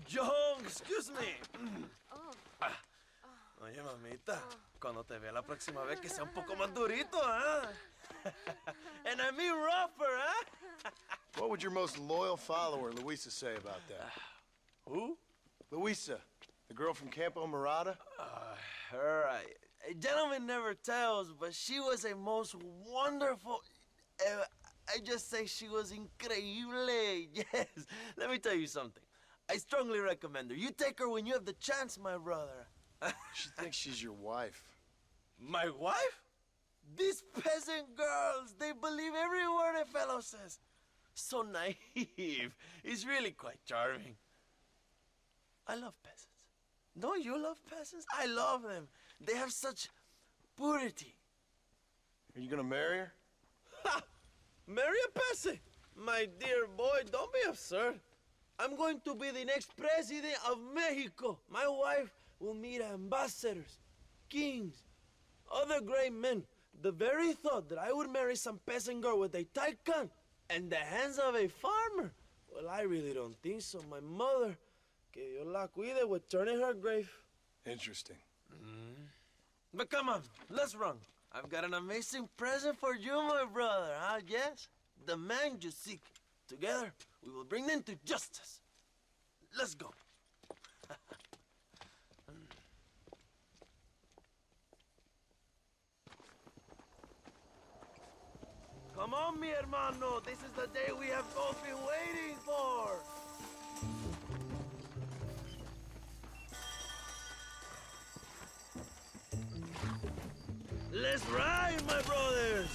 John, excuse me. Oye, mamita, cuando te vea la próxima vez que sea un poco más durito, ¿ah? And I mean rougher, huh? What would your most loyal follower, Luisa, say about that? Who? Luisa, the girl from Campo Mirada? Her, a gentleman never tells, but she was a most wonderful... I just say she was increíble, yes. Let me tell you something. I strongly recommend her. You take her when you have the chance, my brother. She thinks she's your wife. My wife? These peasant girls, they believe every word a fellow says. So naive. It's really quite charming. I love peasants. Don't you love peasants? I love them. They have such purity. Are you gonna marry her? Ha! Marry a peasant? My dear boy, don't be absurd. I'm going to be the next president of Mexico. My wife will meet ambassadors, kings, other great men. The very thought that I would marry some peasant girl with a tight gun and the hands of a farmer, well, I really don't think so. My mother, que Dios la cuide, would turn in her grave. Interesting. But come on, let's run. I've got an amazing present for you, my brother, huh? Yes? The man you seek. Together, we will bring them to justice. Let's go. Come on, mi hermano. This is the day we have both been waiting for. Let's ride, my brothers.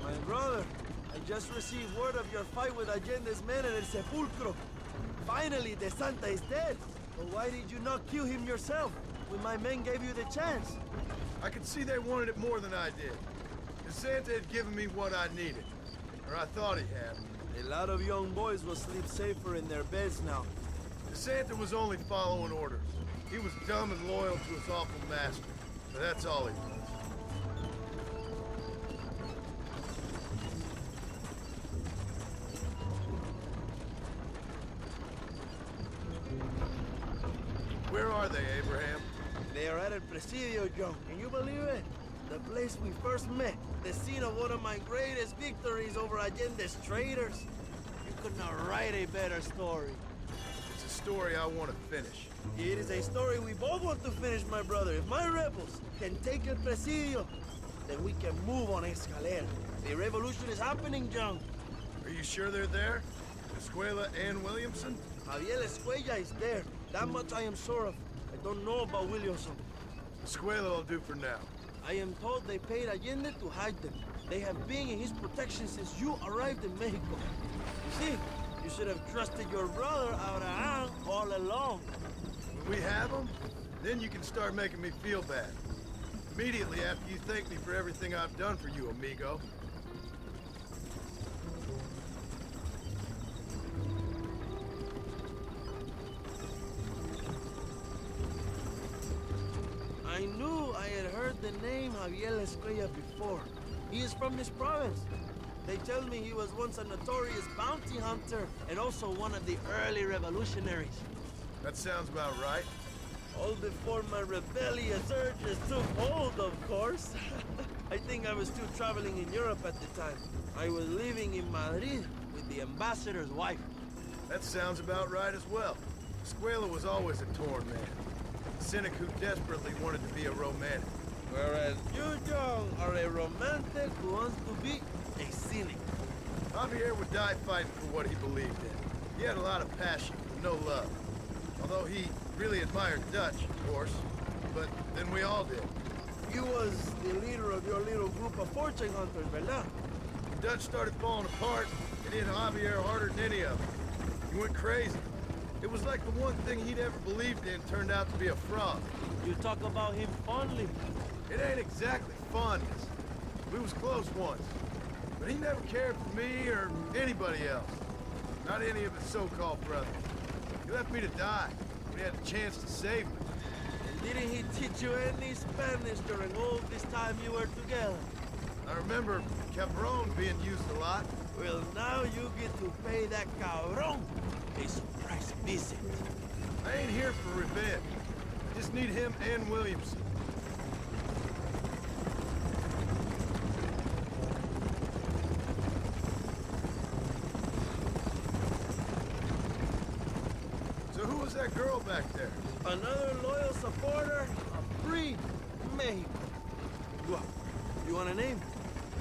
My brother, I just received word of your fight with Allende's men in El Sepulcro. Finally, the Santa is dead. But why did you not kill him yourself when my men gave you the chance? I could see they wanted it more than I did. The Santa had given me what I needed. Or I thought he had. A lot of young boys will sleep safer in their beds now. The Santa was only following orders. He was dumb and loyal to his awful master. But that's all he was. Where are they, Abraham? They are at El Presidio, John. Can you believe it? The place we first met. The scene of one of my greatest victories over Allende's traitors. You could not write a better story. It's a story I want to finish. It is a story we both want to finish, my brother. If my rebels can take El Presidio, then we can move on Escalera. The revolution is happening, John. Are you sure they're there? Escuela and Williamson? Javier Escuella is there. That much I am sure of. I don't know about Williamson. Escuela will do for now. I am told they paid Allende to hide them. They have been in his protection since you arrived in Mexico. You see, you should have trusted your brother Abraham all along. When we have them, then you can start making me feel bad. Immediately after you thank me for everything I've done for you, amigo. I knew I had heard the name Javier Escuella before. He is from this province. They tell me he was once a notorious bounty hunter and also one of the early revolutionaries. That sounds about right. All before my rebellious urges took hold, of course. I think I was still traveling in Europe at the time. I was living in Madrid with the ambassador's wife. That sounds about right as well. Escuela was always a torn man. A cynic who desperately wanted to be a romantic. Whereas you, John, are a romantic who wants to be a cynic. Javier would die fighting for what he believed in. He had a lot of passion, but no love. Although he really admired Dutch, of course. But then we all did. You was the leader of your little group of fortune hunters, ¿verdad? When Dutch started falling apart, it hit Javier harder than any of them. He went crazy. It was like the one thing he'd ever believed in turned out to be a fraud. You talk about him fondly. It ain't exactly fondness. We was close once. But he never cared for me or anybody else. Not any of his so-called brothers. He left me to die when he had the chance to save me. And didn't he teach you any Spanish during all this time you were together? I remember Cabron being used a lot. Well, now you get to pay that cabron a surprise visit. I ain't here for revenge. I just need him and Williamson. So who was that girl back there? Another loyal supporter of free Mexico. What? You want a name?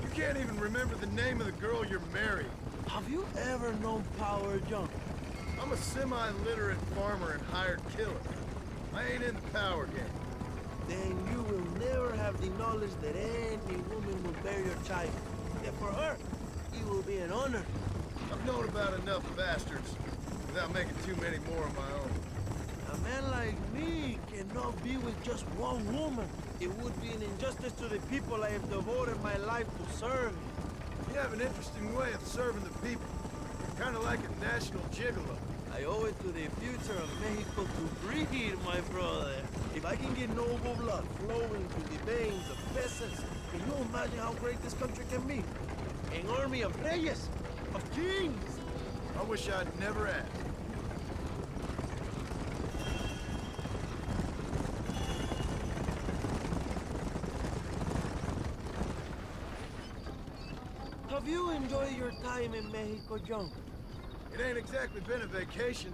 You can't even remember the name of the girl you're marrying. Have you ever known Power John? I'm a semi-literate farmer and hired killer. I ain't in the power game. Then you will never have the knowledge that any woman will bear your child. And for her, it will be an honor. I've known about enough bastards without making too many more of my own. A man like me cannot be with just one woman. It would be an injustice to the people I have devoted my life to serve. You have an interesting way of serving the people. Kind of like a national gigolo. I owe it to the future of Mexico to breed, my brother. If I can get noble blood flowing through the veins of peasants, can you imagine how great this country can be? An army of reyes, of kings. I wish I'd never asked. Have you enjoyed your time in Mexico, John? It ain't exactly been a vacation.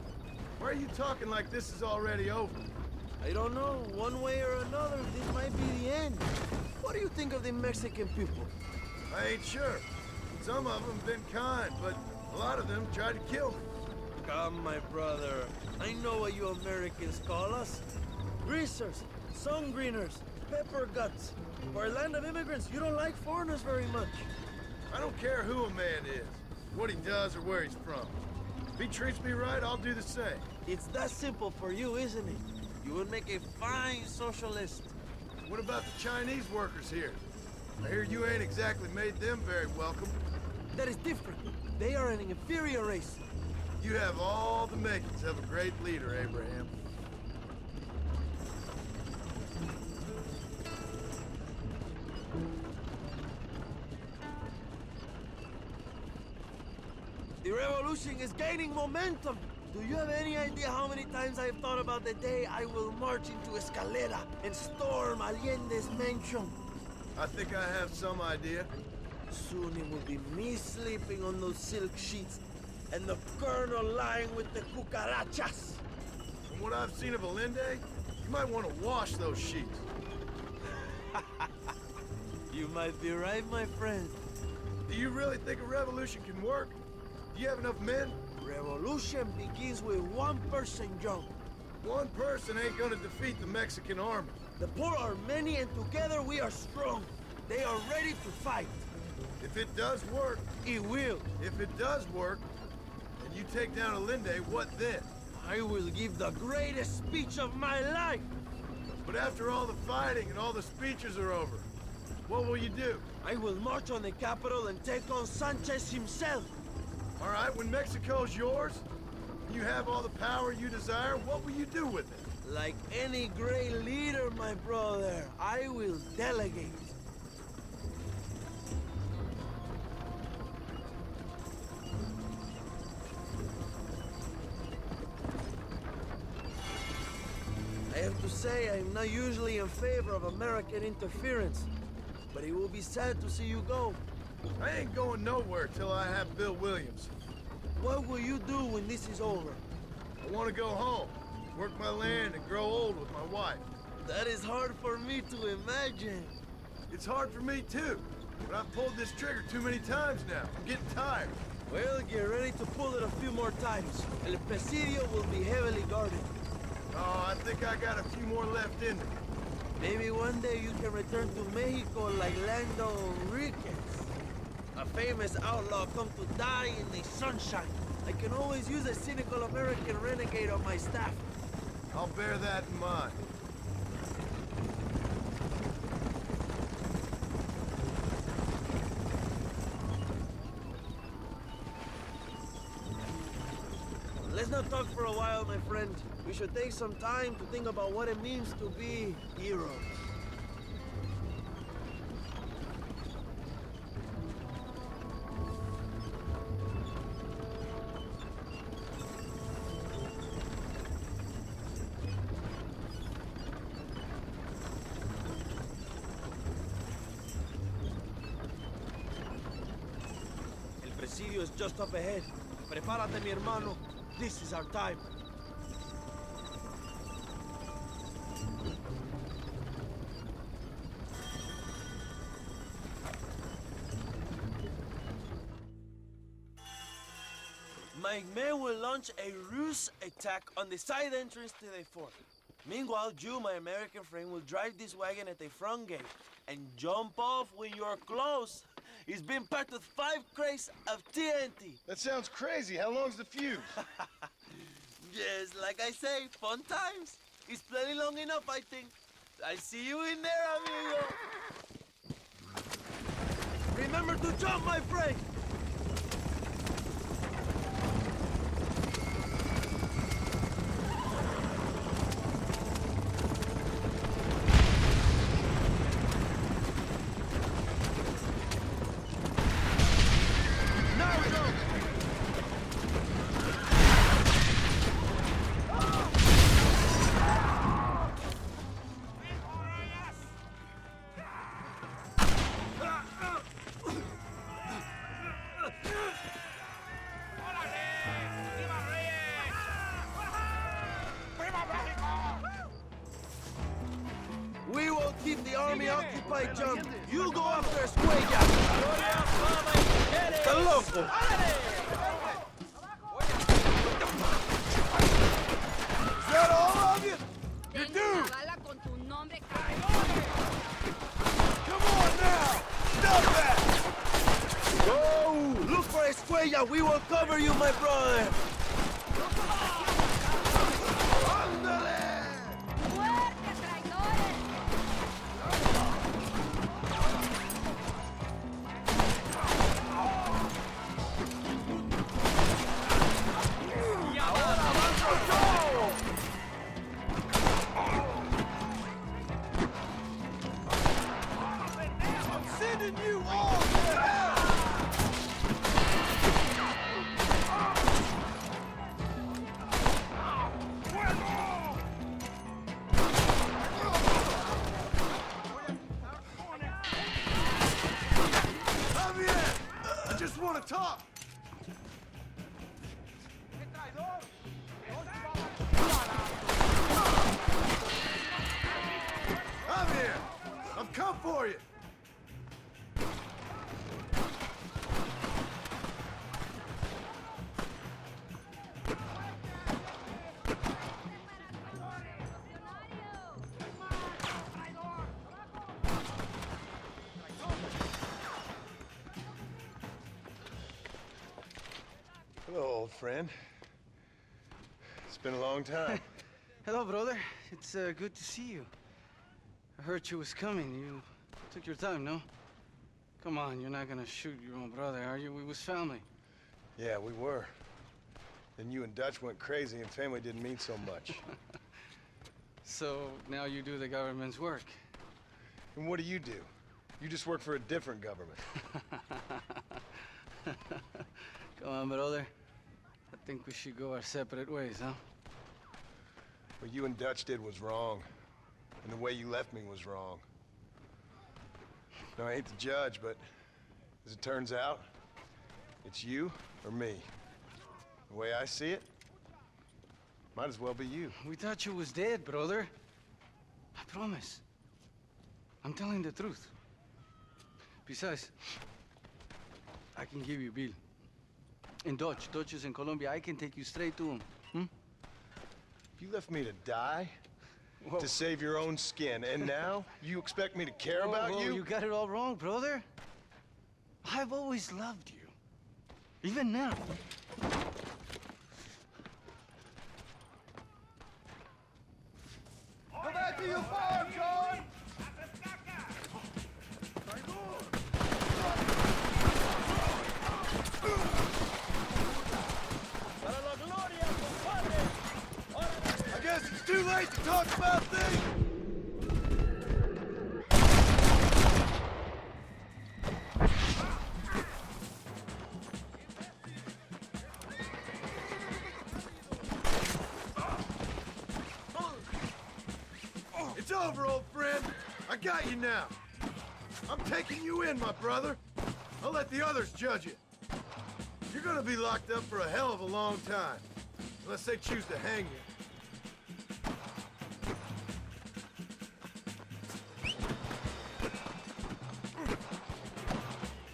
Why are you talking like this is already over? I don't know. One way or another, this might be the end. What do you think of the Mexican people? I ain't sure. Some of them been kind, but a lot of them tried to kill me. Come, my brother. I know what you Americans call us. Greasers, sun greeners, pepper guts. For a land of immigrants, you don't like foreigners very much. I don't care who a man is, what he does or where he's from. If he treats me right, I'll do the same. It's that simple for you, isn't it? You would make a fine socialist. What about the Chinese workers here? I hear you ain't exactly made them very welcome. That is different. They are an inferior race. You have all the makings of a great leader, Abraham. The revolution is gaining momentum. Do you have any idea how many times I've thought about the day I will march into Escalera and storm Allende's mansion? I think I have some idea. Soon it will be me sleeping on those silk sheets and the colonel lying with the cucarachas. From what I've seen of Allende, you might want to wash those sheets. You might be right, my friend. Do you really think a revolution can work? Do you have enough men? Revolution begins with one person, John. One person ain't gonna defeat the Mexican army. The poor are many and together we are strong. They are ready to fight. If it does work, It will. if it does work, and you take down Allende, what then? I will give the greatest speech of my life. But after all the fighting and all the speeches are over, what will you do? I will march on the capital and take on Sanchez himself. All right, when Mexico's yours, you have all the power you desire, what will you do with it? Like any great leader, my brother, I will delegate. I have to say, I'm not usually in favor of American interference, but it will be sad to see you go. I ain't going nowhere till I have Bill Williams. What will you do when this is over? I want to go home, work my land and grow old with my wife. That is hard for me to imagine. It's hard for me too, but I've pulled this trigger too many times now. I'm getting tired. Well, get ready to pull it a few more times. El Presidio will be heavily guarded. Oh, I think I got a few more left in me. Maybe one day you can return to Mexico like Lando Enriquez. A famous outlaw come to die in the sunshine. I can always use a cynical American renegade on my staff. I'll bear that in mind. Let's not talk for a while, my friend. We should take some time to think about what it means to be heroes. presidio is just up ahead. Prepárate, mi hermano. This is our time. My men will launch a ruse attack on the side entrance to the fort. Meanwhile, you, my American friend, will drive this wagon at the front gate and jump off when you're close. It's been packed with 5 crates of TNT. That sounds crazy. How long's the fuse? Yes, like I say, fun times. It's plenty long enough, I think. I see you in there, amigo. Remember to jump, my friend. We will keep the army occupied, John. You go after Escuella. ¡Está loco! Is that all of you? You do! Come on now! Stop that! Go! Look for Escuella. We will cover you, my brother. You all to hell! Javier! I just want to talk! Javier! I've come for you! Hello, old friend. It's been a long time. Hello, brother. It's good to see you. I heard you was coming. You took your time, no? Come on, you're not gonna shoot your own brother, are you? We was family. Yeah, we were. Then you and Dutch went crazy and family didn't mean so much. So now you do the government's work. And what do? You just work for a different government. Come on, brother. I think we should go our separate ways, huh? What you and Dutch did was wrong. And the way you left me was wrong. Now, I ain't the judge, but as it turns out, it's you or me. The way I see it, might as well be you. We thought you was dead, brother. I promise. I'm telling the truth. Besides, I can give you Bill. In Dutch. Dutch is in Colombia. I can take you straight to him. You left me to die? Whoa. To save your own skin, and now you expect me to care about Whoa, you? You got it all wrong, brother. I've always loved you. Even now. Go back to your farm, John! I guess it's too late to talk about things! It's over, old friend. I got you now. I'm taking you in, my brother. I'll let the others judge it. You're gonna be locked up for a hell of a long time. Unless they choose to hang you.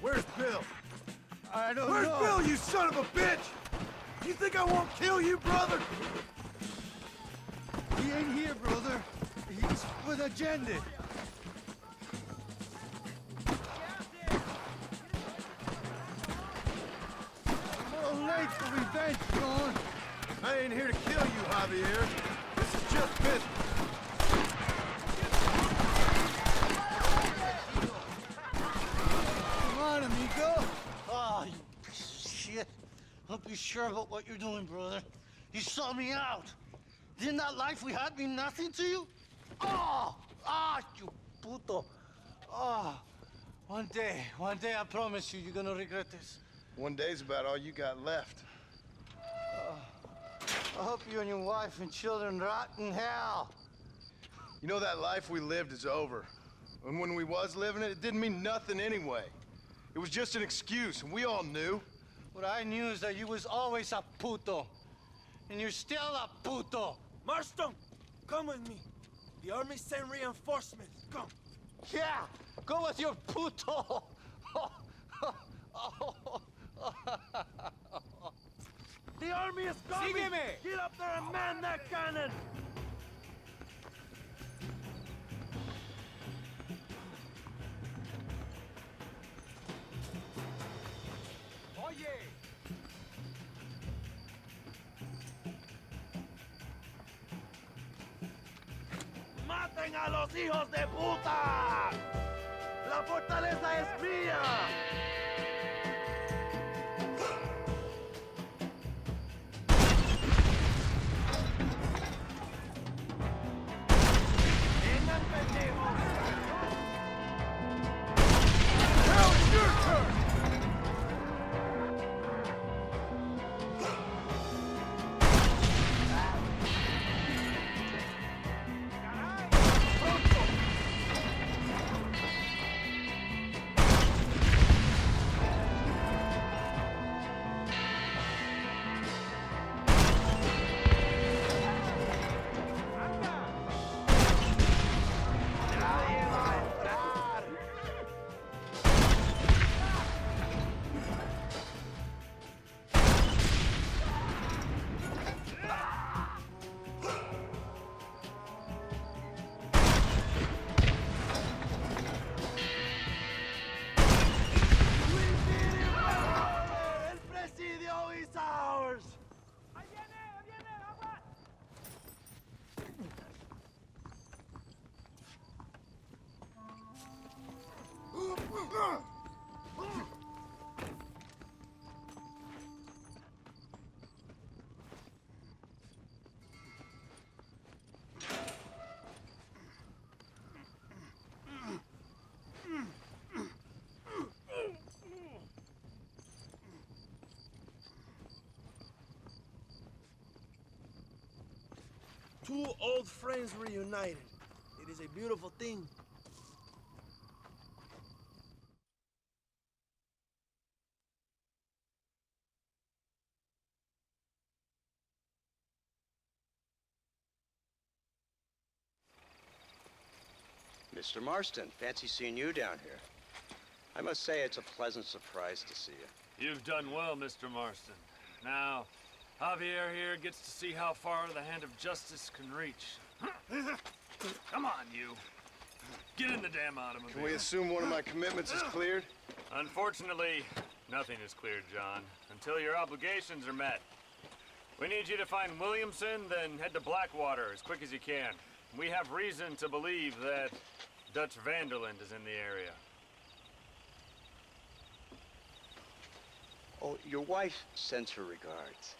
Where's Bill? I don't Where's know. Bill, you son of a bitch? You think I won't kill you, brother? He ain't here, brother. He's with agenda. A little late for revenge, John. I ain't here to kill you, Javier. This is just business. Come on, amigo. Oh, you piece of shit. Don't be sure about what you're doing, brother. You saw me out. Didn't that life we had mean nothing to you? Oh! Ah, you puto. Oh, one day, I promise you, you're gonna regret this. One day's about all you got left. I hope you and your wife and children rot in hell. You know, that life we lived is over. And when we was living it, it didn't mean nothing anyway. It was just an excuse, and we all knew. What I knew is that you was always a puto. And you're still a puto. Marston, come with me. The army sent reinforcements. Come. Yeah, go with your puto. The army is coming! Sígueme! Get up there and man that cannon! Oye. ¡Maten a los hijos de puta! ¡La fortaleza es mía! ¡Vengan, pendejos! Now it's your turn! ¡Nadie va a entrar! We did it, brother! El presidio is ours! Two old friends reunited. It is a beautiful thing. Mr. Marston, fancy seeing you down here. I must say it's a pleasant surprise to see you. You've done well, Mr. Marston. Now, Javier here gets to see how far the hand of justice can reach. Come on, you. Get in the damn automobile. Can we assume one of my commitments is cleared? Unfortunately, nothing is cleared, John, until your obligations are met. We need you to find Williamson, then head to Blackwater as quick as you can. We have reason to believe that Dutch Vanderland is in the area. Oh, your wife sends her regards.